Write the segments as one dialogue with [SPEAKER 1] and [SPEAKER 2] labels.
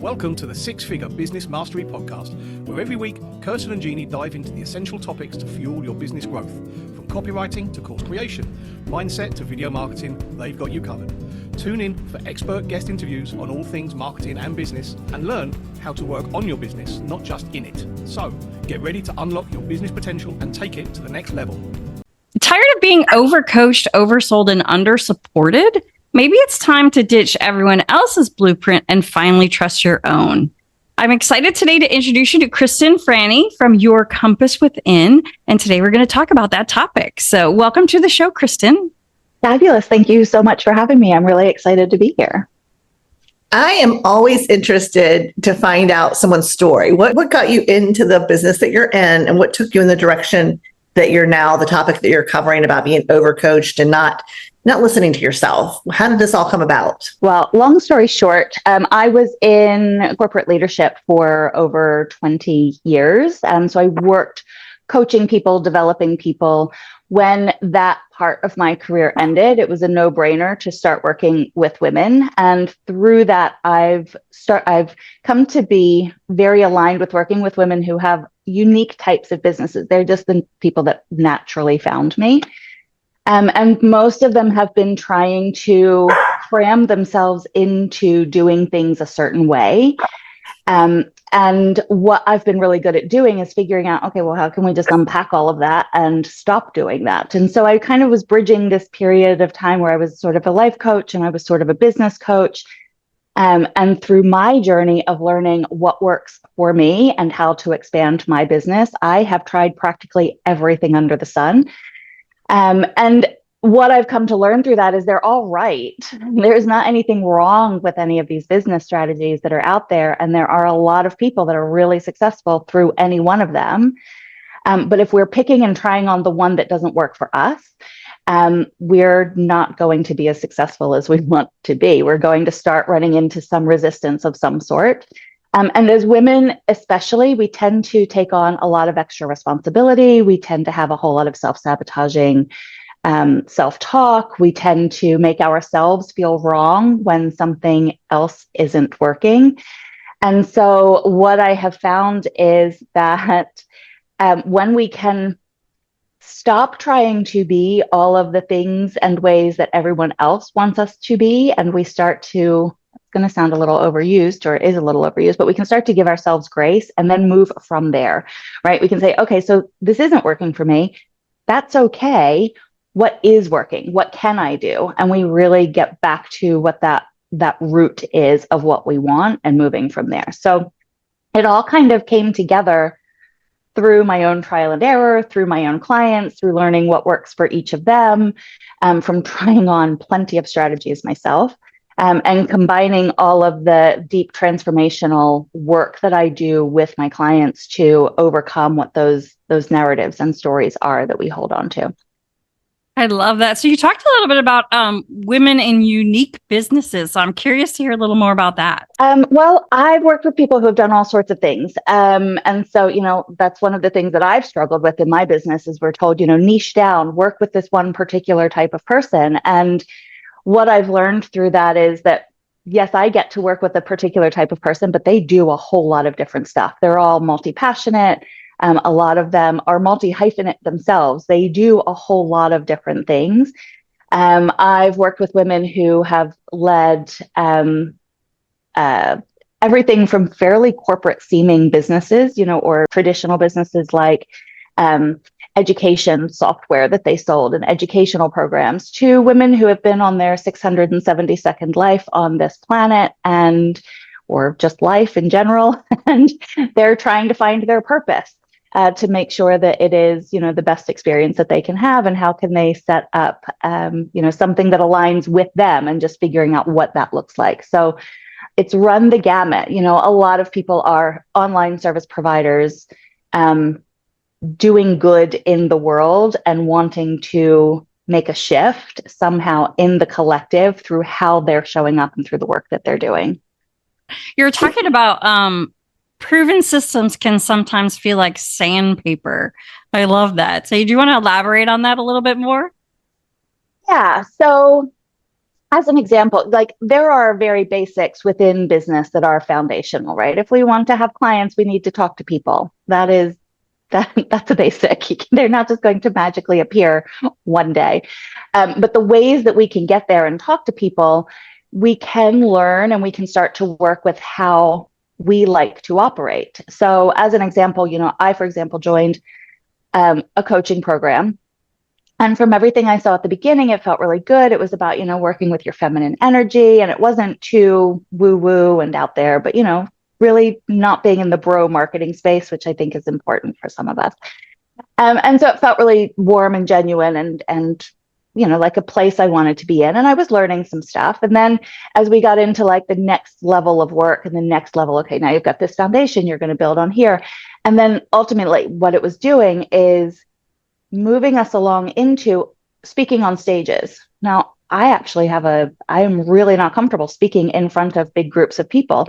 [SPEAKER 1] Welcome to the Six Figure Business Mastery Podcast, where every week, Kirsten and Jeanne dive into the essential topics to fuel your business growth. From copywriting to course creation, mindset to video marketing, they've got you covered. Tune in for expert guest interviews on all things marketing and business, and learn how to work on your business, not just in it. So, get ready to unlock your business potential and take it to the next level.
[SPEAKER 2] Tired of being overcoached, oversold, and undersupported? Maybe it's time to ditch everyone else's blueprint and finally trust your own. I'm excited today to introduce you to Kristen Franey from Your Compass Within. And today we're going to talk about that topic. So welcome to the show, Kristen.
[SPEAKER 3] Fabulous. Thank you so much for having me. I'm really excited to be here.
[SPEAKER 4] I am always interested to find out someone's story. What got you into the business that you're in, and what took you in the direction that you're now, the topic that you're covering about being overcoached and not listening to yourself? How did this all come about?
[SPEAKER 3] Well, long story short, I was in corporate leadership for over 20 years. So I worked coaching people, developing people. When that part of my career ended, it was a no-brainer to start working with women. And through that, I've come to be very aligned with working with women who have unique types of businesses. They're just the people that naturally found me. And most of them have been trying to cram themselves into doing things a certain way. And what I've been really good at doing is figuring out, okay, well, how can we just unpack all of that and stop doing that? And so I kind of was bridging this period of time where I was sort of a life coach and I was sort of a business coach. And through my journey of learning what works for me and how to expand my business, I have tried practically everything under the sun. And what I've come to learn through that is they're all right. There's not anything wrong with any of these business strategies that are out there. And there are a lot of people that are really successful through any one of them. But if we're picking and trying on the one that doesn't work for us, we're not going to be as successful as we want to be. We're going to start running into some resistance of some sort. And as women, especially, we tend to take on a lot of extra responsibility. We tend to have a whole lot of self-sabotaging self-talk. We tend to make ourselves feel wrong when something else isn't working. And so what I have found is that when we can stop trying to be all of the things and ways that everyone else wants us to be, and we start to, it's going to sound a little overused, or is a little overused, but we can start to give ourselves grace and then move from there, right? We can say, okay, so this isn't working for me. That's okay. What is working? What can I do? And we really get back to what that root is of what we want and moving from there. So it all kind of came together through my own trial and error, through my own clients, through learning what works for each of them, from trying on plenty of strategies myself, and combining all of the deep transformational work that I do with my clients to overcome what those narratives and stories are that we hold on to.
[SPEAKER 2] I love that. So you talked a little bit about women in unique businesses. So I'm curious to hear a little more about that.
[SPEAKER 3] Well, I've worked with people who have done all sorts of things. And so, that's one of the things that I've struggled with in my business is we're told, niche down, work with this one particular type of person. And what I've learned through that is that, yes, I get to work with a particular type of person, but they do a whole lot of different stuff. They're all multi-passionate. A lot of them are multi-hyphenate themselves. They do a whole lot of different things. I've worked with women who have led everything from fairly corporate seeming businesses, or traditional businesses like education software that they sold and educational programs, to women who have been on their 672nd life on this planet or just life in general, and they're trying to find their purpose. To make sure that it is, the best experience that they can have, and how can they set up, something that aligns with them, and just figuring out what that looks like. So it's run the gamut. A lot of people are online service providers, doing good in the world and wanting to make a shift somehow in the collective through how they're showing up and through the work that they're doing.
[SPEAKER 2] You're talking about proven systems can sometimes feel like sandpaper. I love that. So do you want to elaborate on that a little bit more?
[SPEAKER 3] Yeah. So As an example, like there are very basics within business that are foundational, right? If we want to have clients, we need to talk to people. That's a basic. They're not just going to magically appear one day. But the ways that we can get there and talk to people, we can learn and we can start to work with how we like to operate. So as an example, I, for example, joined a coaching program. And from everything I saw at the beginning, it felt really good. It was about, working with your feminine energy, and it wasn't too woo woo and out there, but, really not being in the bro marketing space, which I think is important for some of us. And so it felt really warm and genuine and, like a place I wanted to be in. And I was learning some stuff. And then as we got into like the next level of work and the next level, okay, now you've got this foundation you're going to build on here. And then ultimately what it was doing is moving us along into speaking on stages. Now, I am really not comfortable speaking in front of big groups of people.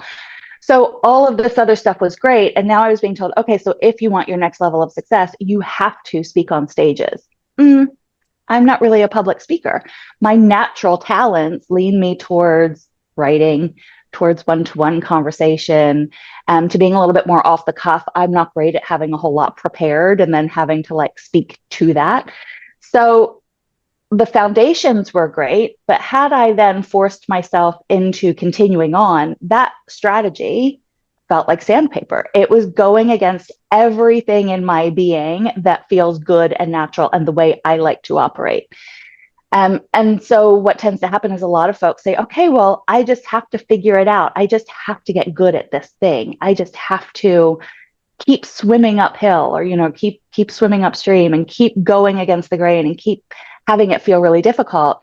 [SPEAKER 3] So all of this other stuff was great. And now I was being told, okay, so if you want your next level of success, you have to speak on stages. I'm not really a public speaker. My natural talents lean me towards writing, towards one-to-one conversation, to being a little bit more off the cuff. I'm not great at having a whole lot prepared and then having to like speak to that. So the foundations were great, but had I then forced myself into continuing on, that strategy felt like sandpaper. It was going against everything in my being that feels good and natural and the way I like to operate. And so what tends to happen is a lot of folks say, okay, well, I just have to figure it out. I just have to get good at this thing. I just have to keep swimming uphill or, keep swimming upstream and keep going against the grain and keep having it feel really difficult.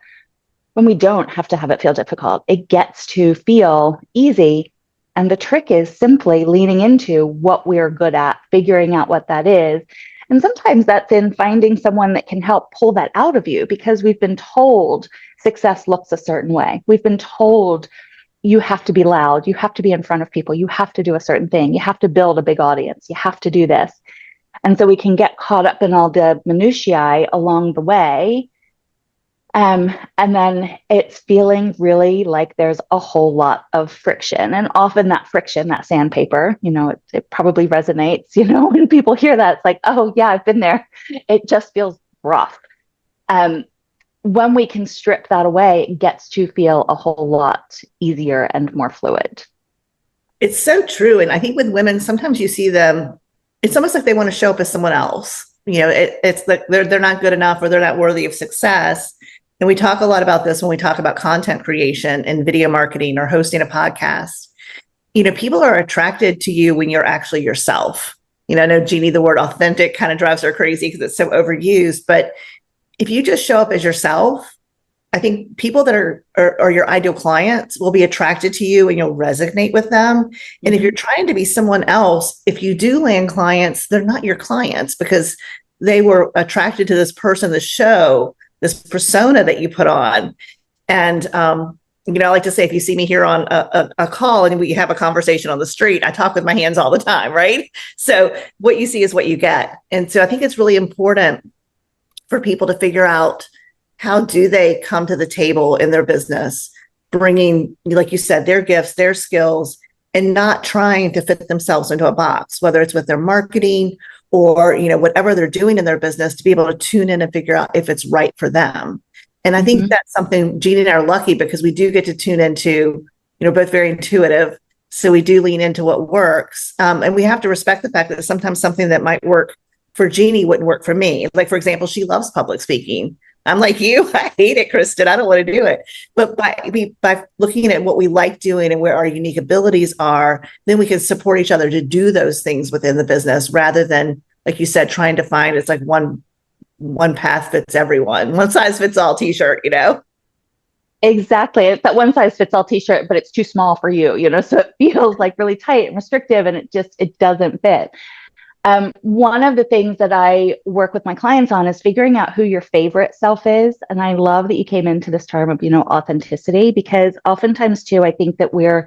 [SPEAKER 3] When we don't have to have it feel difficult, it gets to feel easy. And the trick is simply leaning into what we're good at, figuring out what that is. And sometimes that's in finding someone that can help pull that out of you, because we've been told success looks a certain way. We've been told you have to be loud, you have to be in front of people, you have to do a certain thing, you have to build a big audience, you have to do this. And so we can get caught up in all the minutiae along the way. And then it's feeling really like there's a whole lot of friction. And often that friction, that sandpaper, it probably resonates, when people hear that, it's like, oh yeah, I've been there. It just feels rough. When we can strip that away, it gets to feel a whole lot easier and more fluid.
[SPEAKER 4] It's so true. And I think with women, sometimes you see them, it's almost like they want to show up as someone else. It's like they're not good enough or they're not worthy of success. And we talk a lot about this when we talk about content creation and video marketing or hosting a podcast. People are attracted to you when you're actually yourself. I know Jeanne, the word authentic kind of drives her crazy because it's so overused. But if you just show up as yourself, I think people that are your ideal clients will be attracted to you and you'll resonate with them. And if you're trying to be someone else, if you do land clients, they're not your clients because they were attracted to this person, this show, this persona that you put on. And, I like to say, if you see me here on a call and we have a conversation on the street, I talk with my hands all the time, right? So what you see is what you get. And so I think it's really important for people to figure out, how do they come to the table in their business, bringing, like you said, their gifts, their skills, and not trying to fit themselves into a box, whether it's with their marketing or, whatever they're doing in their business, to be able to tune in and figure out if it's right for them. And I think that's something Jeanne and I are lucky because we do get to tune into, both very intuitive. So we do lean into what works. And we have to respect the fact that sometimes something that might work for Jeanne wouldn't work for me. Like, for example, she loves public speaking. I'm like you, I hate it, Kristen. I don't want to do it. But by looking at what we like doing and where our unique abilities are, then we can support each other to do those things within the business rather than, like you said, trying to find it's like one path fits everyone. One size fits all t-shirt,
[SPEAKER 3] Exactly. It's that one size fits all t-shirt, but it's too small for you, so it feels like really tight and restrictive and it doesn't fit. One of the things that I work with my clients on is figuring out who your favorite self is. And I love that you came into this term of, authenticity, because oftentimes too, I think that we're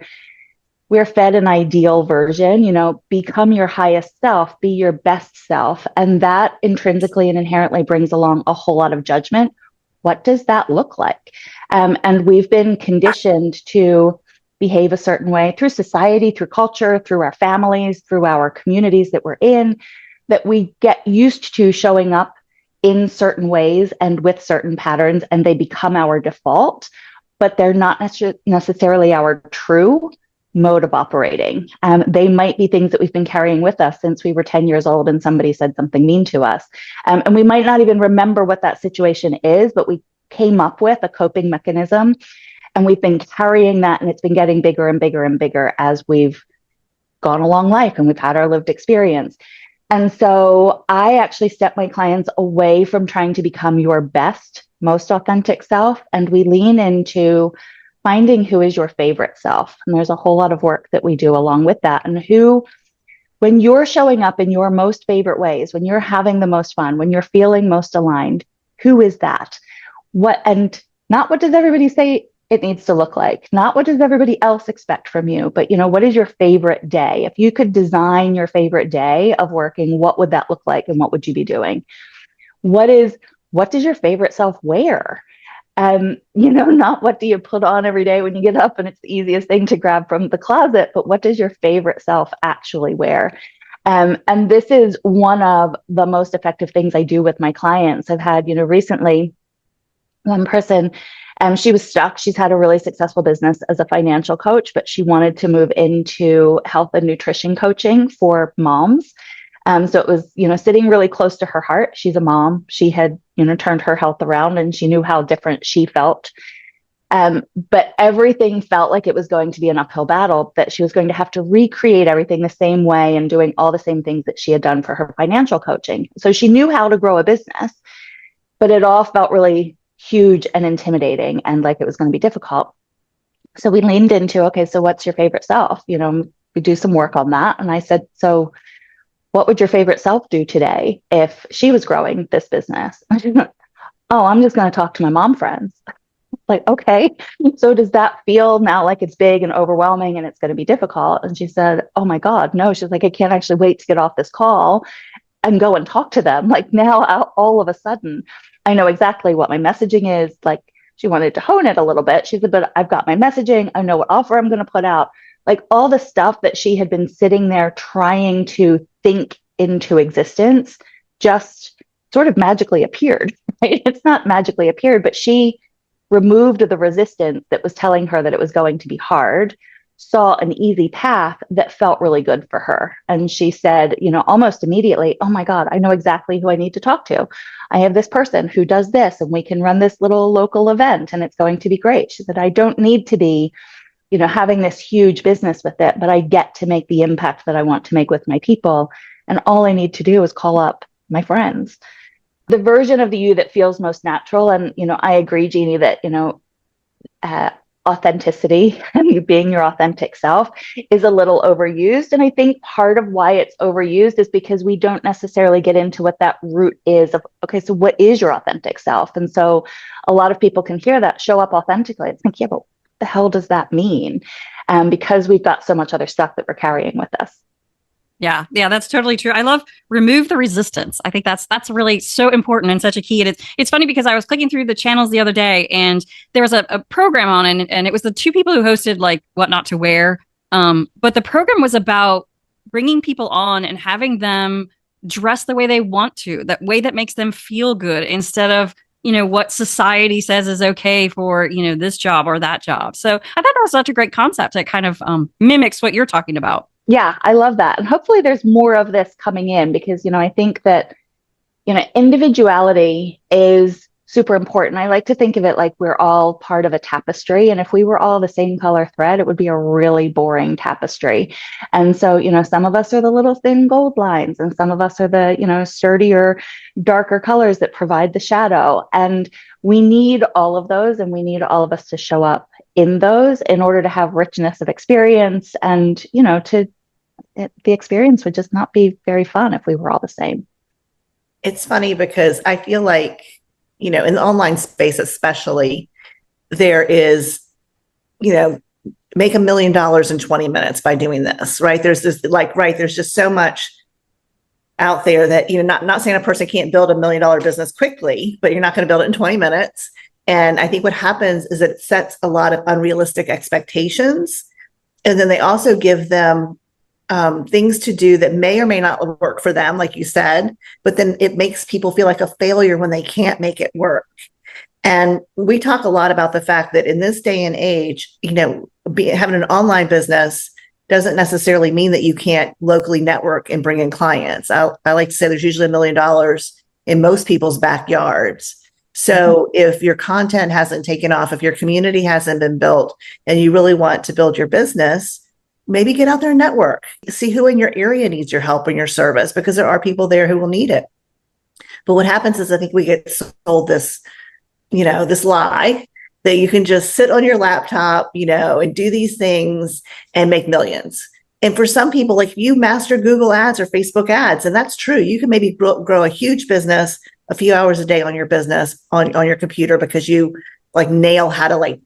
[SPEAKER 3] fed an ideal version, become your highest self, be your best self. And that intrinsically and inherently brings along a whole lot of judgment what does that look like? And we've been conditioned to behave a certain way through society, through culture, through our families, through our communities that we're in, that we get used to showing up in certain ways and with certain patterns, and they become our default, but they're not necessarily our true mode of operating. They might be things that we've been carrying with us since we were 10 years old and somebody said something mean to us. And we might not even remember what that situation is, but we came up with a coping mechanism, and we've been carrying that, and it's been getting bigger and bigger and bigger as we've gone along life and we've had our lived experience. And so I actually step my clients away from trying to become your best, most authentic self, and we lean into finding who is your favorite self. And there's a whole lot of work that we do along with that. And who, when you're showing up in your most favorite ways, when you're having the most fun, when you're feeling most aligned, who is that? What, and not what does everybody say it needs to look like, not what does everybody else expect from you, but what is your favorite day? If you could design your favorite day of working, what would that look like, and what would you be doing? What does your favorite self wear? Not what do you put on every day when you get up and it's the easiest thing to grab from the closet, but what does your favorite self actually wear? And this is one of the most effective things I do with my clients. I've had, recently one person, she was stuck. She's had a really successful business as a financial coach, but she wanted to move into health and nutrition coaching for moms. So it was, sitting really close to her heart. She's a mom. She had, turned her health around, and she knew how different she felt. But everything felt like it was going to be an uphill battle, that she was going to have to recreate everything the same way and doing all the same things that she had done for her financial coaching. So she knew how to grow a business, but it all felt really huge and intimidating and like it was going to be difficult. So we leaned into, okay, so what's your favorite self? We do some work on that. And I said, so what would your favorite self do today if she was growing this business? Oh, I'm just going to talk to my mom friends. Like, okay, so does that feel now like it's big and overwhelming and it's going to be difficult? And she said, oh my God, no. She's like, I can't actually wait to get off this call and go and talk to them. Like now, all of a sudden, I know exactly what my messaging is. Like she wanted to hone it a little bit. She said, but I've got my messaging. I know what offer I'm going to put out. Like all the stuff that she had been sitting there trying to think into existence just sort of magically appeared, right? It's not magically appeared, but she removed the resistance that was telling her that it was going to be hard, saw an easy path that felt really good for her. And she said, almost immediately, oh my God, I know exactly who I need to talk to. I have this person who does this, and we can run this little local event and it's going to be great. She said, I don't need to be, having this huge business with it, but I get to make the impact that I want to make with my people. And all I need to do is call up my friends. The version of the you that feels most natural. And, I agree, Jeannie, that, authenticity and being your authentic self is a little overused. And I think part of why it's overused is because we don't necessarily get into what that root is of, okay, so what is your authentic self? And so a lot of people can hear that, show up authentically. It's like, yeah, but what the hell does that mean? Because we've got so much other stuff that we're carrying with us.
[SPEAKER 2] Yeah, that's totally true. I love remove the resistance. I think that's really so important and such a key. And it's funny because I was clicking through the channels the other day, and there was a program on, and it was the two people who hosted like What Not to Wear. But the program was about bringing people on and having them dress the way they want to, that way that makes them feel good, instead of what society says is okay for this job or that job. So I thought that was such a great concept that kind of mimics what you're talking about.
[SPEAKER 3] Yeah, I love that. And hopefully there's more of this coming in because, I think that, individuality is super important. I like to think of it like we're all part of a tapestry. And if we were all the same color thread, it would be a really boring tapestry. And so, some of us are the little thin gold lines, and some of us are the, sturdier, darker colors that provide the shadow. And we need all of those, and we need all of us to show up in those in order to have richness of experience. And, the experience would just not be very fun if we were all the same.
[SPEAKER 4] It's funny because I feel like, in the online space especially, there is, make $1 million in 20 minutes by doing this, right? There's this there's just so much out there that, not saying a person can't build $1 million business quickly, but you're not going to build it in 20 minutes. And I think what happens is it sets a lot of unrealistic expectations. And then they also give them things to do that may or may not work for them, like you said, but then it makes people feel like a failure when they can't make it work. And we talk a lot about the fact that in this day and age, having an online business doesn't necessarily mean that you can't locally network and bring in clients. I like to say there's usually $1 million in most people's backyards. So if your content hasn't taken off, if your community hasn't been built, and you really want to build your business, maybe get out there and network. See who in your area needs your help and your service, because there are people there who will need it. But what happens is I think we get sold this lie that you can just sit on your laptop, and do these things and make millions. And for some people, like you master Google ads or Facebook ads, and that's true. You can maybe grow a huge business a few hours a day on your business on your computer because you nail how to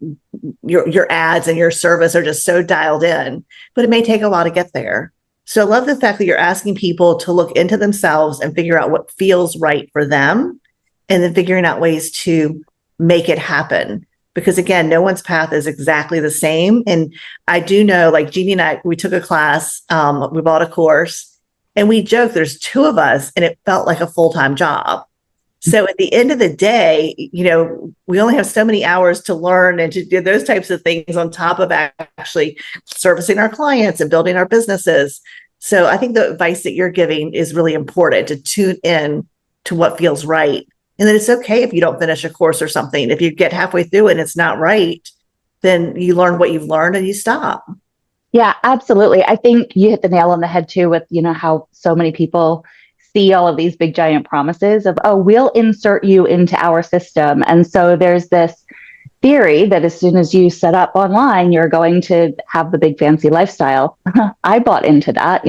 [SPEAKER 4] your ads and your service are just so dialed in, but it may take a while to get there. So I love the fact that you're asking people to look into themselves and figure out what feels right for them, and then figuring out ways to make it happen. Because again, no one's path is exactly the same. And I do know, like Jeanne and I, we took a class, we bought a course, and we joked there's 2 of us and it felt like a full-time job. So at the end of the day, we only have so many hours to learn and to do those types of things on top of actually servicing our clients and building our businesses. So I think the advice that you're giving is really important, to tune in to what feels right. And then it's okay if you don't finish a course or something. If you get halfway through it and it's not right, then you learn what you've learned and you stop.
[SPEAKER 3] Yeah, absolutely. I think you hit the nail on the head too with, how so many people see all of these big giant promises of, oh, we'll insert you into our system. And so there's this theory that as soon as you set up online, you're going to have the big fancy lifestyle. I bought into that.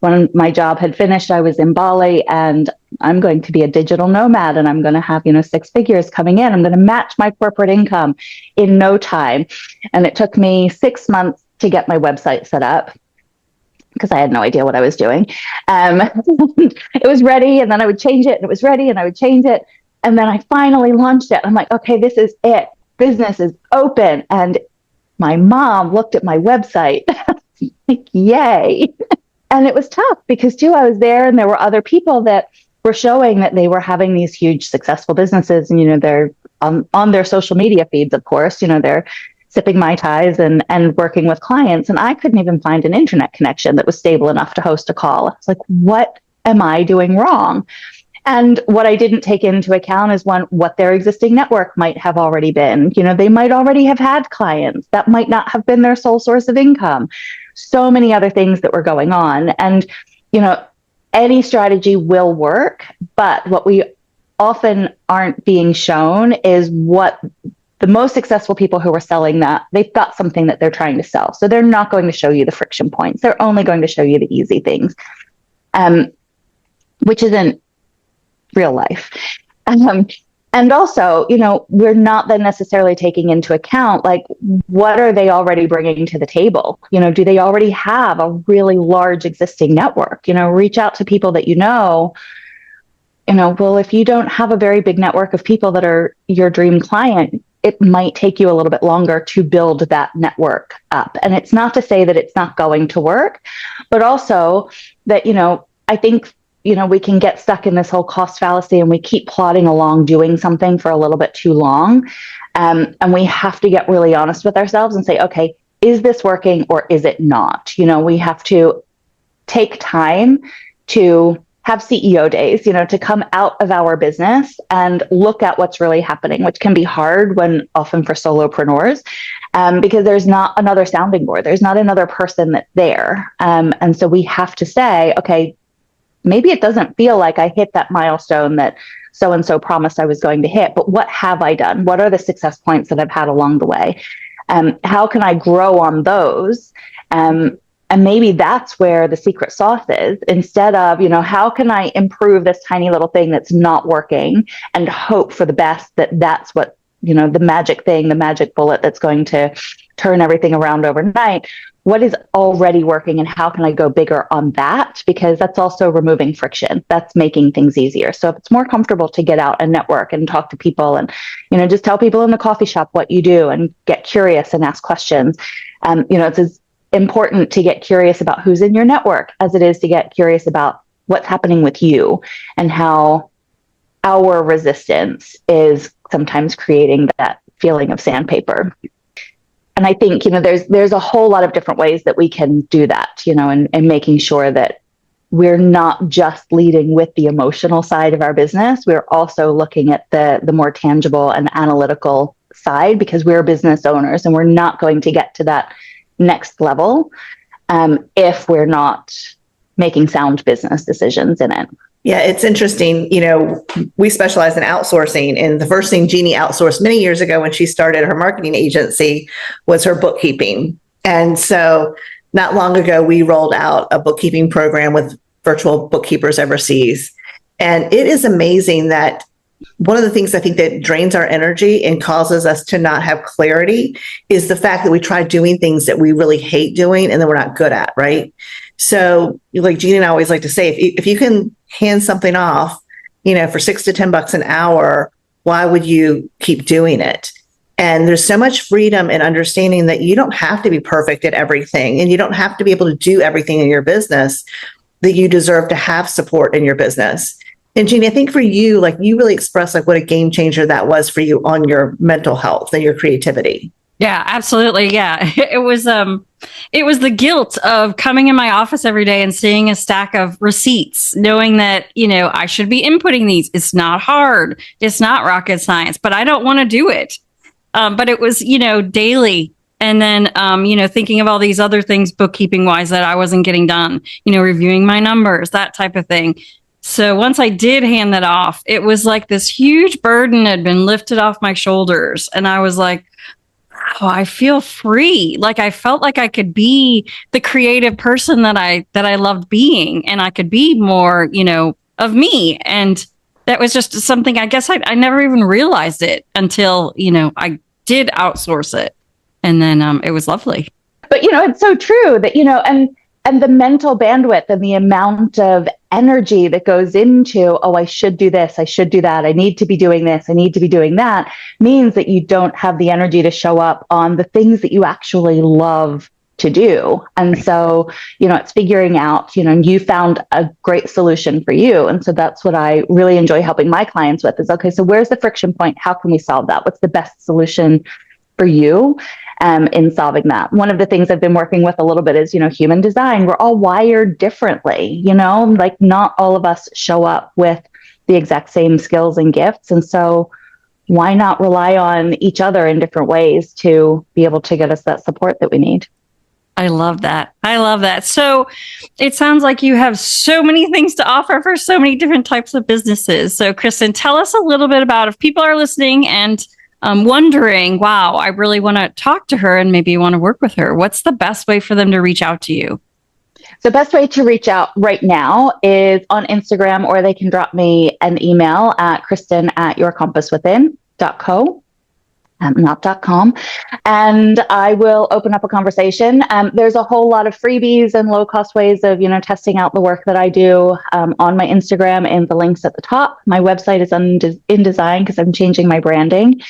[SPEAKER 3] When my job had finished, I was in Bali, and I'm going to be a digital nomad, and I'm going to have, 6 figures coming in. I'm going to match my corporate income in no time. And it took me 6 months to get my website set up, because I had no idea what I was doing. It was ready, and then I would change it, and it was ready, and I would change it. And then I finally launched it. I'm like, okay, this is it. Business is open. And my mom looked at my website, like, yay. And it was tough because too, I was there and there were other people that were showing that they were having these huge successful businesses. And, they're on their social media feeds, of course, they're sipping Mai Tais and working with clients. And I couldn't even find an internet connection that was stable enough to host a call. I was like, what am I doing wrong? And what I didn't take into account is what their existing network might have already been. They might already have had clients. That might not have been their sole source of income. So many other things that were going on. And, any strategy will work, but what we often aren't being shown is what the most successful people who are selling that, they've got something that they're trying to sell. So they're not going to show you the friction points. They're only going to show you the easy things, which isn't real life. And also, we're not then necessarily taking into account, what are they already bringing to the table? Do they already have a really large existing network? Reach out to people that well, if you don't have a very big network of people that are your dream client, it might take you a little bit longer to build that network up. And it's not to say that it's not going to work, but also that, I think we can get stuck in this whole cost fallacy, and we keep plodding along doing something for a little bit too long. And we have to get really honest with ourselves and say, okay, is this working or is it not? We have to take time to have CEO days, to come out of our business and look at what's really happening, which can be hard often for solopreneurs, because there's not another sounding board. There's not another person that's there. And so we have to say, okay, maybe it doesn't feel like I hit that milestone that so-and-so promised I was going to hit, but what have I done? What are the success points that I've had along the way? How can I grow on those? And maybe that's where the secret sauce is, instead of, how can I improve this tiny little thing that's not working and hope for the best, that's what the magic thing, the magic bullet that's going to turn everything around overnight. What is already working, and how can I go bigger on that? Because that's also removing friction. That's making things easier. So if it's more comfortable to get out and network and talk to people and, just tell people in the coffee shop what you do and get curious and ask questions. It's as important to get curious about who's in your network as it is to get curious about what's happening with you and how our resistance is sometimes creating that feeling of sandpaper. And I think, there's a whole lot of different ways that we can do that, and making sure that we're not just leading with the emotional side of our business. We're also looking at the more tangible and analytical side, because we're business owners and we're not going to get to that next level if we're not making sound business decisions in it.
[SPEAKER 4] Yeah, it's interesting. We specialize in outsourcing, and the first thing Jeanne outsourced many years ago when she started her marketing agency was her bookkeeping. And so not long ago, we rolled out a bookkeeping program with virtual bookkeepers overseas. And it is amazing that one of the things I think that drains our energy and causes us to not have clarity is the fact that we try doing things that we really hate doing and that we're not good at, right? So like Jeanne and I always like to say, if you can hand something off, for $6 to $10 an hour, why would you keep doing it? And there's so much freedom in understanding that you don't have to be perfect at everything, and you don't have to be able to do everything in your business, that you deserve to have support in your business. And Jeanne, I think for you, you really expressed what a game changer that was for you on your mental health and your creativity.
[SPEAKER 2] Yeah, absolutely. Yeah. It was the guilt of coming in my office every day and seeing a stack of receipts, knowing that, I should be inputting these. It's not hard. It's not rocket science, but I don't want to do it. But it was, daily. And then, thinking of all these other things, bookkeeping wise, that I wasn't getting done, reviewing my numbers, that type of thing. So once I did hand that off, it was like this huge burden had been lifted off my shoulders. And I was like, oh, I feel free. I felt like I could be the creative person that I loved being, and I could be more, of me. And that was just something, I guess I never even realized it until, I did outsource it. And then it was lovely.
[SPEAKER 3] But, it's so true that, and the mental bandwidth and the amount of energy that goes into, oh, I should do this, I should do that, I need to be doing this, I need to be doing that, means that you don't have the energy to show up on the things that you actually love to do. And so, it's figuring out, and you found a great solution for you. And so that's what I really enjoy helping my clients with is, okay, so where's the friction point? How can we solve that? What's the best solution for you? In solving that. One of the things I've been working with a little bit is, human design. We're all wired differently, not all of us show up with the exact same skills and gifts. And so why not rely on each other in different ways to be able to get us that support that we need?
[SPEAKER 2] I love that. I love that. So it sounds like you have so many things to offer for so many different types of businesses. So Kristen, tell us a little bit about, if people are listening and wondering, wow, I really want to talk to her and maybe want to work with her, what's the best way for them to reach out to you?
[SPEAKER 3] The best way to reach out right now is on Instagram, or they can drop me an email at kristen@yourcompasswithin.co. Not .com. And I will open up a conversation. There's a whole lot of freebies and low cost ways of, testing out the work that I do on my Instagram, and the links at the top. My website is in design because I'm changing my branding.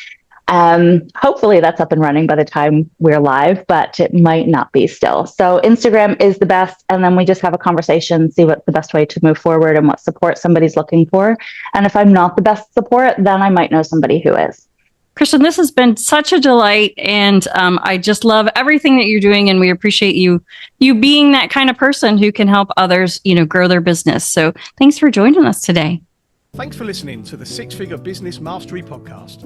[SPEAKER 3] Hopefully that's up and running by the time we're live, but it might not be still. So Instagram is the best. And then we just have a conversation, see what's the best way to move forward and what support somebody's looking for. And if I'm not the best support, then I might know somebody who is.
[SPEAKER 2] Kristen, this has been such a delight, and I just love everything that you're doing, and we appreciate you being that kind of person who can help others, grow their business. So thanks for joining us today.
[SPEAKER 1] Thanks for listening to the Six Figure Business Mastery Podcast.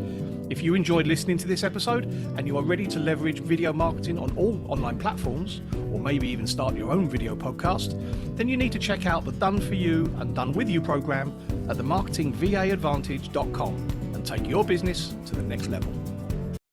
[SPEAKER 1] If you enjoyed listening to this episode and you are ready to leverage video marketing on all online platforms, or maybe even start your own video podcast, then you need to check out the Done For You and Done With You program at themarketingvaadvantage.com and take your business to the next level.